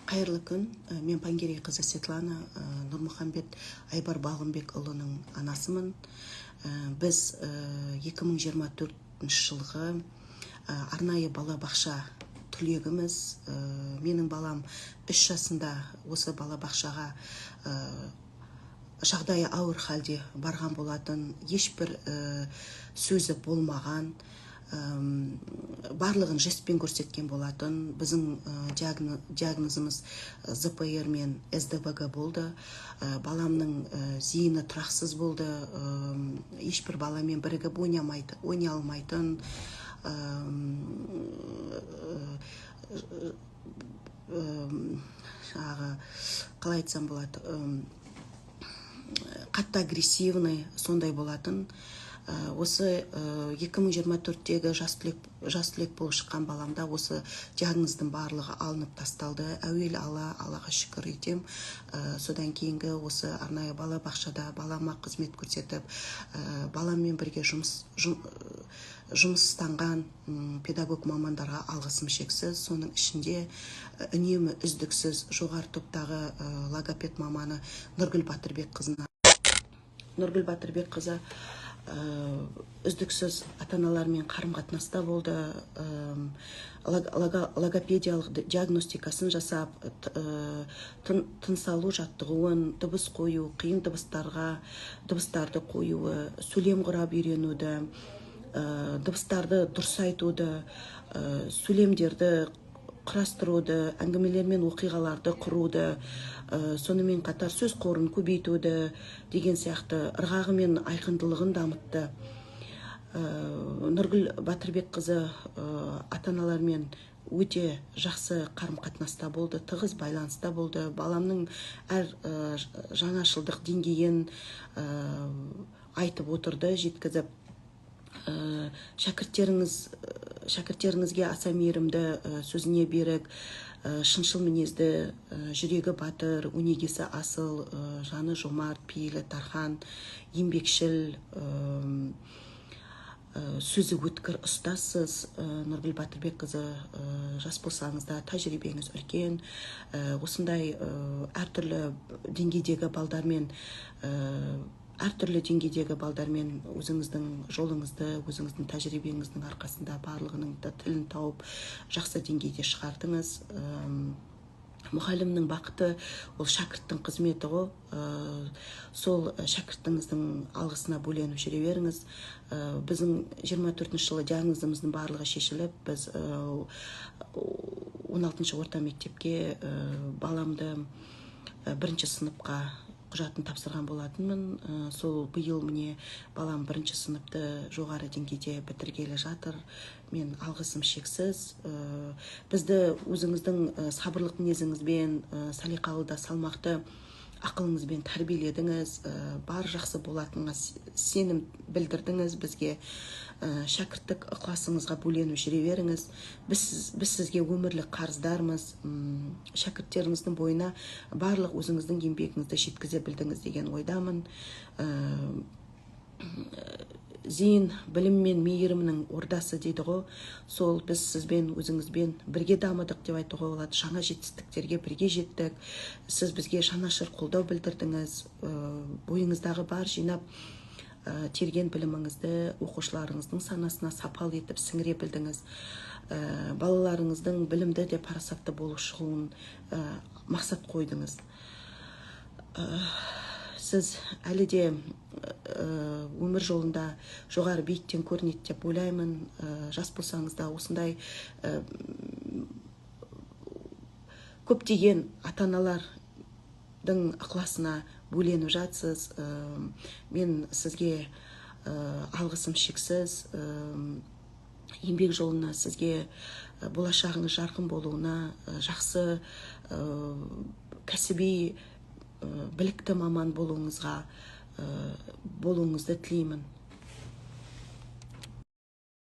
Қайырлы күн, мен Пангерей қызы Светлана Нұрмұхамбет Айбар Балғынбекұлының анасымын. Біз 2024 жылғы арнайы балабақша түлегіміз. Менің балам 3 жасында осы балабақшаға жағдайы ауыр халде барған болатын, ешбір сөзі болмаған. Барлығын жестпен көрсеткен болатын. Біздің диагнозымыз ЗПР мен СДВГ болды. Баламның зейіні тұрақсыз болды. Ешбір баламен бірігіп ойнай алмайтын. Қалай айтсам болады, қатты агрессивный сондай болатын. Осы 2024-тегі жас түлек болып шыққан баламда осы диагноздың барлығы алынып тасталды. Әуелі Аллаға шүкір етем. Содан кейінгі осы арнайы балабақшада балама қызмет көрсетіп, баламмен бірге жұмыстанған педагог мамандарға алғысым шексіз. Соның ішінде үнемі үздіксіз жоғары топтағы логопед маманы Нұргүл Батырбек қызы үздіксіз ата-аналармен қарым-қатынаста болды. Логопедиялық диагностикасын жасап, тыныс алу жаттығуын, дыбыс қою, қиын дыбыстарды қоюы, сөйлем құрап үйренуді, дыбыстарды дұрыс айтуды, сөйлемдерді құрастыруды, әңгімелер мен оқиғаларды құруды, сонымен қатар сөз қорын көбейтуді деген сияқты ырғағы мен айқындылығын дамытты. Нұргүл Батырбек қызы ата-аналармен өте жақсы қарым-қатынаста болды, тығыз байланыста болды. Баламның әр жаңашылдық деңгейін айтып отырды, жеткізіп. Шәкірттеріңізге аса мейірімді, сөзіне берік, шыншыл мінезді, жүрегі батыр, өнегесі асыл, жаны жомарт, пейілі тархан, еңбекшіл, сөзі өткір, ұстазсыз. Нұргүл Батырбек қызы, жас болсаңыз да тәжірибеңіз үлкен. Осындай әртүрлі деңгейдегі балдармен өзіңіздің жолыңызды, өзіңіздің тәжірибеңіздің арқасында барлығының тілін тауып, жақсы деңгейде шығардыңыз. Мұғалімнің бақыты ол шәкірттің қызметі ғой. Сол шәкірттіңіздің алғысына бөленіп жүре беріңіз. Біздің 24 жылы диагнозымыздың барлығы шешіліп, біз 16 орта мектепке баламды 1 сыныпқа құжатын тапсырған болатынмын. Сол биыл міне балам 1 сыныпты жоғары деңгейде бітіргелі жатыр. Мен алғысым шексіз. Бізді өзіңіздің сабырлық мінезіңізбен, салиқалы да салмақты ақылыңызбен тәрбиеледіңіз. Бар жақсы болатыныңа сенім білдірдіңіз бізге. Шәкірттік ықыласыңызға бөленіп жүре беріңіз. Біз сізге өмірлік қарыздармыз. Шәкірттеріңіздің бойына барлық өзіңіздің еңбегіңізді жеткізе білдіңіз деген ойдамын. Зейін, білім мен мейірімнің ордасы дейді ғой. Сол біз сізбен, өзіңізбен бірге дамыдық деп айтуға болады. Жаңа жетістіктерге бірге жеттік. Сіз бізге жанашыр қолдау білдірдіңіз. Бойыңыздағы бар жинап терген біліміңізді оқушыларыңыздың санасына сапал етіп сіңіре білдіңіз. Балаларыңыздың білімді де парасатты болып шығуын мақсат қойдыңыз. Сіз әлі де өмір жолында жоғары биіктен көрінеді деп ойлаймын. Жас болсаңыз да осындай көптеген ата-аналардың ықыласына бөленіп жатсыз. Мен сізге алғысым шексіз. Еңбек жолына, сізге болашағыңыз жарқын болуына, жақсы кәсіби білікті маман болуыңызды тілеймін.